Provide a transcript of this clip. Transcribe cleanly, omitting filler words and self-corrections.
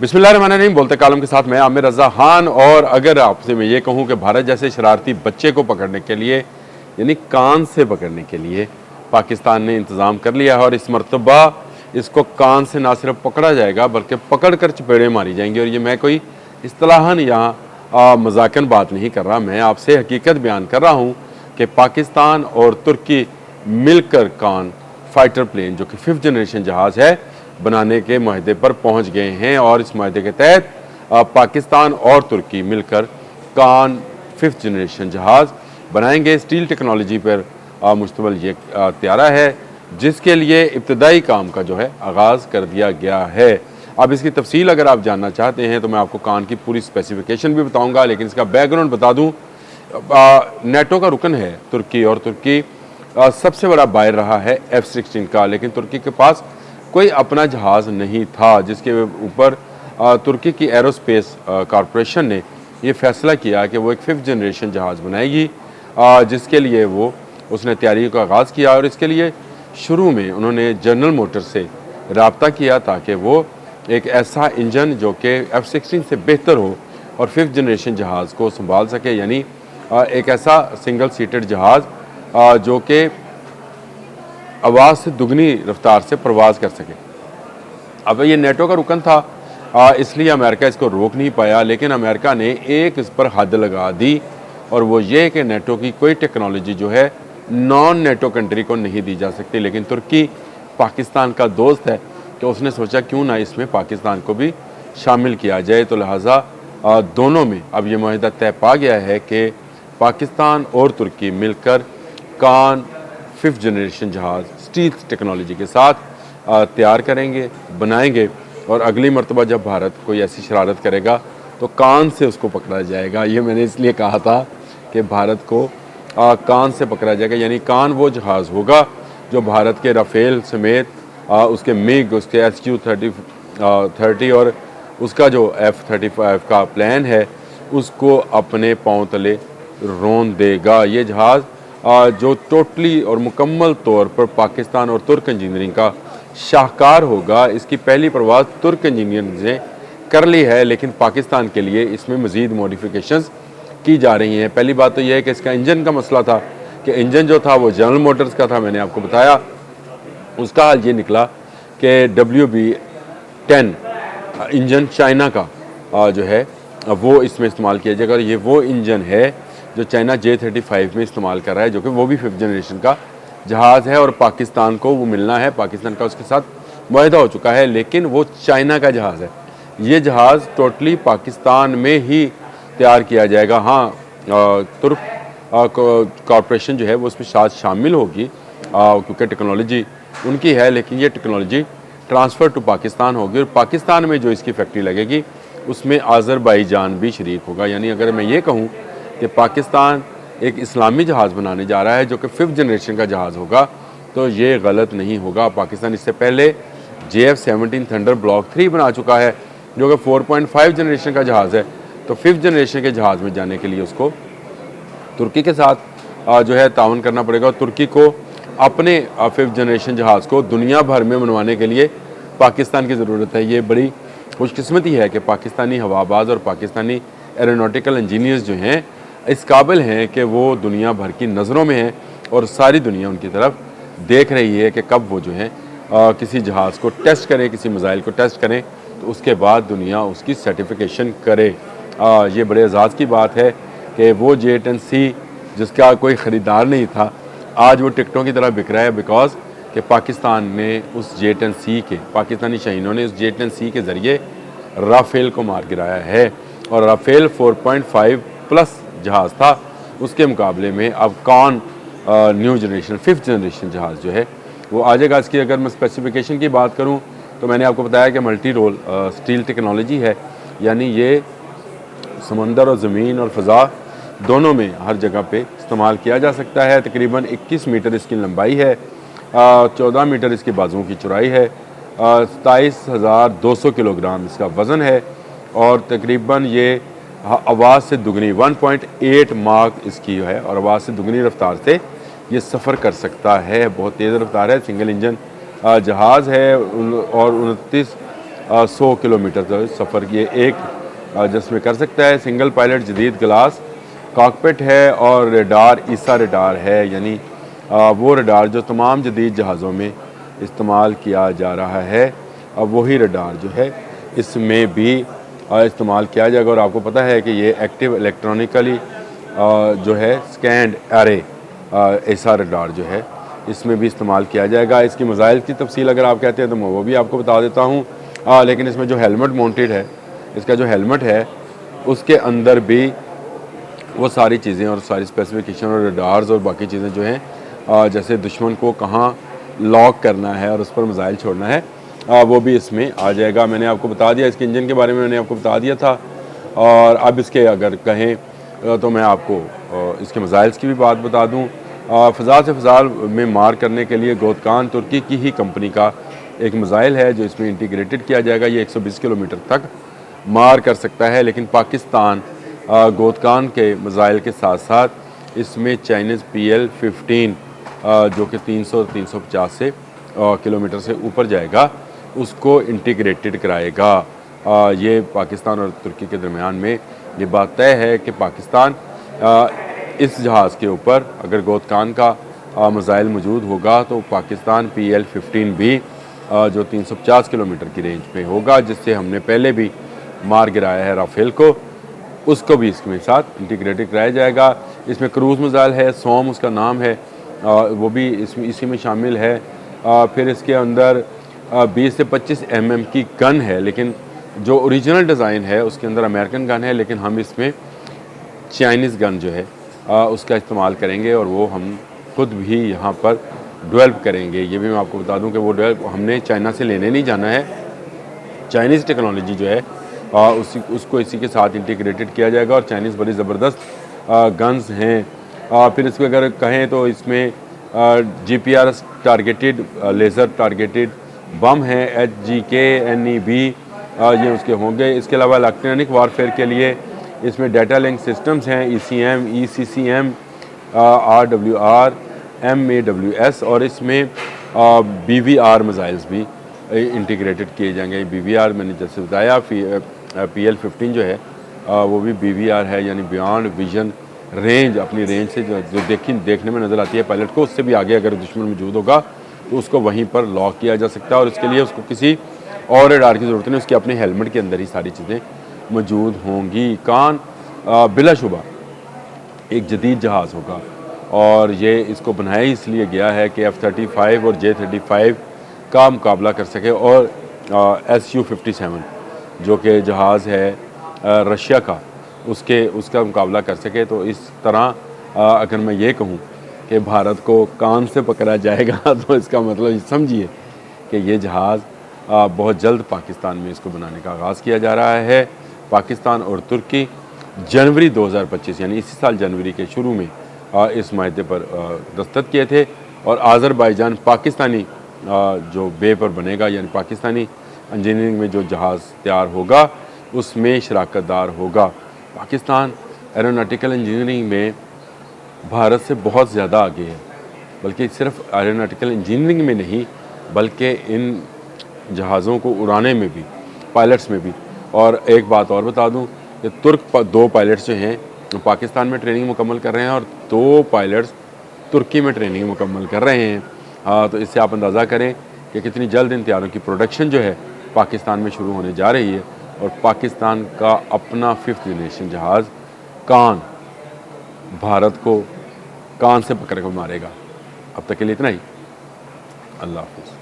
बिस्मिल्लाहिर्रहमानिर्रहीम। बोलते कालम के साथ मैं आमिर रज़ा खान। और अगर आपसे मैं ये कहूँ कि भारत जैसे शरारती बच्चे को पकड़ने के लिए यानी कान से पकड़ने के लिए पाकिस्तान ने इंतज़ाम कर लिया है और इस मरतबा इसको कान से ना सिर्फ पकड़ा जाएगा बल्कि पकड़ कर चपेड़े मारी जाएंगी। और ये मैं कोई इस्तिलाहन यहाँ मजाकन बात नहीं कर रहा, मैं आपसे हकीकत बयान कर रहा हूँ कि पाकिस्तान और तुर्की मिलकर कान फाइटर प्लेन जो कि 5th जनरेशन जहाज़ है बनाने के माहदे पर पहुंच गए हैं। और इस माहदे के तहत पाकिस्तान और तुर्की मिलकर कान 5th जनरेशन जहाज़ बनाएंगे। स्टील टेक्नोलॉजी पर मुश्तमिल ये त्यारा है जिसके लिए इब्तदाई काम का जो है आगाज़ कर दिया गया है। अब इसकी तफसील अगर आप जानना चाहते हैं तो मैं आपको कान की पूरी स्पेसिफिकेशन भी बताऊँगा, लेकिन इसका बैकग्राउंड बता दूँ। नेटो का रुकन है तुर्की और तुर्की सबसे बड़ा बायर रहा है F-16 का, लेकिन तुर्की के पास कोई अपना जहाज़ नहीं था, जिसके ऊपर तुर्की की एरोस्पेस कॉरपोरेशन ने ये फैसला किया कि वो एक 5th जनरेशन जहाज़ बनाएगी, जिसके लिए उसने तैयारी का आगाज़ किया। और इसके लिए शुरू में उन्होंने जनरल मोटर से रब्ता किया ताकि वो एक ऐसा इंजन जो कि F-16 से बेहतर हो और 5th जनरेशन जहाज़ को संभाल सके, यानी एक ऐसा सिंगल सीटेड जहाज़ जो कि आवाज़ से दुगनी रफ्तार से परवाज़ कर सके। अब ये नेटो का रुकन था, इसलिए अमेरिका इसको रोक नहीं पाया, लेकिन अमेरिका ने एक इस पर हद लगा दी और वो ये कि नेटो की कोई टेक्नोलॉजी जो है नॉन नेटो कंट्री को नहीं दी जा सकती। लेकिन तुर्की पाकिस्तान का दोस्त है तो उसने सोचा क्यों ना इसमें पाकिस्तान को भी शामिल किया जाए। तो लिहाजा दोनों में अब ये माहिदा तय पा गया है कि पाकिस्तान और तुर्की मिलकर कान 5th जनरेशन जहाज़ स्टील टेक्नोलॉजी के साथ तैयार करेंगे, बनाएंगे। और अगली मरतबा जब भारत कोई ऐसी शरारत करेगा तो कान से उसको पकड़ा जाएगा। ये मैंने इसलिए कहा था कि भारत को कान से पकड़ा जाएगा, यानी कान वो जहाज़ होगा जो भारत के राफेल समेत उसके मिग, उसके Su-30 और उसका जो F-35 का प्लान है उसको अपने पाँव तले रोन देगा। ये जहाज़ जो टोटली और मुकम्मल तौर पर पाकिस्तान और तुर्क इंजीनियरिंग का शाहकार होगा। इसकी पहली परवाज़ तुर्क इंजीनियर ने कर ली है, लेकिन पाकिस्तान के लिए इसमें मज़ीद मॉडिफिकेशंस की जा रही हैं। पहली बात तो यह है कि इसका इंजन का मसला था कि इंजन जो था वो जनरल मोटर्स का था, मैंने आपको बताया। उसका हाल ये निकला कि WB-10 इंजन चाइना का जो है वो इसमें इस्तेमाल किया जाएगा। और ये वो इंजन है जो चाइना J-35 में इस्तेमाल कर रहा है, जो कि वो भी 5th जनरेशन का जहाज़ है और पाकिस्तान को वो मिलना है। पाकिस्तान का उसके साथ मुआहदा हो चुका है, लेकिन वो चाइना का जहाज़ है। ये जहाज़ टोटली पाकिस्तान में ही तैयार किया जाएगा। हाँ, तुर्क कॉरपोरेशन जो है वो उसमें शामिल होगी क्योंकि टेक्नोलॉजी उनकी है, लेकिन ये टेक्नोलॉजी ट्रांसफ़र टू पाकिस्तान होगी। और पाकिस्तान में जो इसकी फैक्ट्री लगेगी उसमें आज़रबाईजान भी शरीक होगा। यानी अगर मैं ये कहूँ कि पाकिस्तान एक इस्लामी जहाज़ बनाने जा रहा है जो कि 5th जनरेशन का जहाज़ होगा तो ये गलत नहीं होगा। पाकिस्तान इससे पहले JF-17 थंडर ब्लॉक 3 बना चुका है जो कि 4.5 जनरेशन का जहाज़ है। तो 5th जनरेशन के जहाज़ में जाने के लिए उसको तुर्की के साथ जो है ताउन करना पड़ेगा। और तुर्की को अपने 5th जनरेशन जहाज़ को दुनिया भर में बनवाने के लिए पाकिस्तान की ज़रूरत है। ये बड़ी खुशकिस्मती है कि पाकिस्तानी हवाबाज और पाकिस्तानी एरोनॉटिकल इंजीनियर्स जो हैं इस काबिल हैं कि वो दुनिया भर की नज़रों में हैं और सारी दुनिया उनकी तरफ देख रही है कि कब वो जो है किसी जहाज़ को टेस्ट करें, किसी मिसाइल को टेस्ट करें तो उसके बाद दुनिया उसकी सर्टिफिकेशन करे। ये बड़े एजाज़ की बात है कि वो J-10C जिसका कोई ख़रीदार नहीं था आज वो टिकटों की तरह बिक रहा है, बिकॉज कि पाकिस्तान ने उस J-10C के पाकिस्तानी शहीनों ने उस J-10C के ज़रिए राफेल को मार गिराया है। और राफेल 4.5 प्लस जहाज़ था, उसके मुकाबले में अब कान न्यू जनरेशन 5th जनरेशन जहाज़ जो है वो आ जाएगा। इसकी अगर मैं स्पेसिफिकेशन की बात करूं तो मैंने आपको बताया कि मल्टी रोल स्टील टेक्नोलॉजी है, यानी ये समंदर और ज़मीन और फ़ज़ा दोनों में हर जगह पे इस्तेमाल किया जा सकता है। तकरीबन 21 मीटर इसकी लंबाई है, 14 मीटर इसकी बाजुओं की चौड़ाई है, 27,200 किलोग्राम इसका वज़न है और तकरीबन ये आवाज़ से दुगनी 1.8 मार्क इसकी है और आवाज़ से दुगनी रफ्तार से ये सफ़र कर सकता है। बहुत तेज़ रफ्तार है, सिंगल इंजन जहाज़ है और 29 100 किलोमीटर तक सफ़र ये एक जिसमें कर सकता है। सिंगल पायलट जदीद ग्लास कॉकपिट है और रडार ईसा रडार है, यानी वो रडार जो तमाम जदीद जहाज़ों में इस्तेमाल किया जा रहा है, अब वही रडार जो है इसमें भी इस्तेमाल किया जाएगा। और आपको पता है कि ये एक्टिव इलेक्ट्रॉनिकली जो है स्कैंड एरे ऐसा रडार जो है इसमें भी इस्तेमाल किया जाएगा। इसकी मज़ाइल की तफसील अगर आप कहते हैं तो मैं वो भी आपको बता देता हूँ। लेकिन इसमें जो हेलमेट माउंटेड है, इसका जो हेलमेट है उसके अंदर भी वो सारी चीज़ें और सारी स्पेसिफिकेशन और रडार्स और बाकी चीज़ें जो हैं जैसे दुश्मन को कहाँ लॉक करना है और उस पर मिसाइल छोड़ना है वो भी इसमें आ जाएगा। मैंने आपको बता दिया, इसके इंजन के बारे में मैंने आपको बता दिया था। और अब इसके अगर कहें तो मैं आपको इसके मिसाइल्स की भी बात बता दूँ। फ़ज़ा से फ़ज़ा में मार करने के लिए गोदकान तुर्की की ही कंपनी का एक मिसाइल है जो इसमें इंटीग्रेटेड किया जाएगा। ये 120 किलोमीटर तक मार कर सकता है। लेकिन पाकिस्तान गोदकान के मिसाइल के साथ साथ इसमें चाइनीज़ PL-15 जो कि 300-350 से किलोमीटर से ऊपर जाएगा उसको इंटीग्रेटेड कराएगा। ये पाकिस्तान और तुर्की के दरमियान में ये बात तय है कि पाकिस्तान इस जहाज़ के ऊपर अगर गोदकान का मिसाइल मौजूद होगा तो पाकिस्तान PL-15 भी जो 350 किलोमीटर की रेंज पे होगा, जिससे हमने पहले भी मार गिराया है राफेल को, उसको भी इसके साथ इंटीग्रेटेड कराया जाएगा। इसमें क्रूज़ मिसाइल है, सोम उसका नाम है, वो भी इसी में शामिल है। फिर इसके अंदर 20 से 25 mm की गन है, लेकिन जो ओरिजिनल डिज़ाइन है उसके अंदर अमेरिकन गन है, लेकिन हम इसमें चाइनीज़ गन जो है उसका इस्तेमाल करेंगे और वो हम खुद भी यहाँ पर डेवलप करेंगे। ये भी मैं आपको बता दूँ कि वो डेवलप हमने चाइना से लेने नहीं जाना है। चाइनीज़ टेक्नोलॉजी जो है उसको इसी के साथ इंटीग्रेटेड किया जाएगा और चाइनीज़ बड़ी ज़बरदस्त गन्स हैं। फिर इसको अगर कहें तो इसमें GPS टारगेटेड लेज़र टारगेटेड बम है, HGK NEB ये उसके होंगे। इसके अलावा इलेक्ट्रॉनिक वारफेयर के लिए इसमें डाटा लिंक सिस्टम्स हैं, ECM ECCM RWR MAWS और इसमें BVR मिसाइल्स भी इंटीग्रेटेड किए जाएंगे। BVR मैंने जैसे बताया PL-15 जो है वो भी BVR है, यानी बियॉन्ड विजन रेंज, अपनी रेंज से जो देखने में नज़र आती है पायलट को, उससे भी आगे अगर दुश्मन मौजूद होगा तो उसको वहीं पर लॉक किया जा सकता है और इसके लिए उसको किसी और रडार की ज़रूरत नहीं, उसके अपने हेलमेट के अंदर ही सारी चीज़ें मौजूद होंगी। कान बिलाशुबा एक जदीद जहाज़ होगा और ये इसको बनाया इसलिए गया है कि F-35 और J-35 का मुकाबला कर सके और Su-57 जो कि जहाज़ है रशिया का उसका मुकाबला कर सके। तो इस तरह अगर मैं ये कहूँ कि भारत को कान से पकड़ा जाएगा तो इसका मतलब समझिए कि ये जहाज़ बहुत जल्द पाकिस्तान में इसको बनाने का आगाज़ किया जा रहा है। पाकिस्तान और तुर्की जनवरी 2025 यानी इसी साल जनवरी के शुरू में इस माहदे पर दस्तखत किए थे और आज़रबाईजान पाकिस्तानी जो बे पर बनेगा, यानी पाकिस्तानी इंजीनियरिंग में जो जहाज़ तैयार होगा उसमें शराकतदार होगा। पाकिस्तान एरोनॉटिकल इंजीनियरिंग में भारत से बहुत ज़्यादा आगे है, बल्कि सिर्फ एरोनॉटिकल इंजीनियरिंग में नहीं बल्कि इन जहाज़ों को उड़ाने में भी, पायलट्स में भी। और एक बात और बता दूं कि तुर्क 2 पायलट्स जो हैं पाकिस्तान में ट्रेनिंग मुकम्मल कर रहे हैं और 2 पायलट्स तुर्की में ट्रेनिंग मुकम्मल कर रहे हैं। तो इससे आप अंदाज़ा करें कि कितनी जल्द इन तैयारों की प्रोडक्शन जो है पाकिस्तान में शुरू होने जा रही है और पाकिस्तान का अपना 5th जनरेशन जहाज़ कान भारत को कान से पकड़ कर मारेगा। अब तक के लिए इतना ही। अल्लाह हाफ़िज़।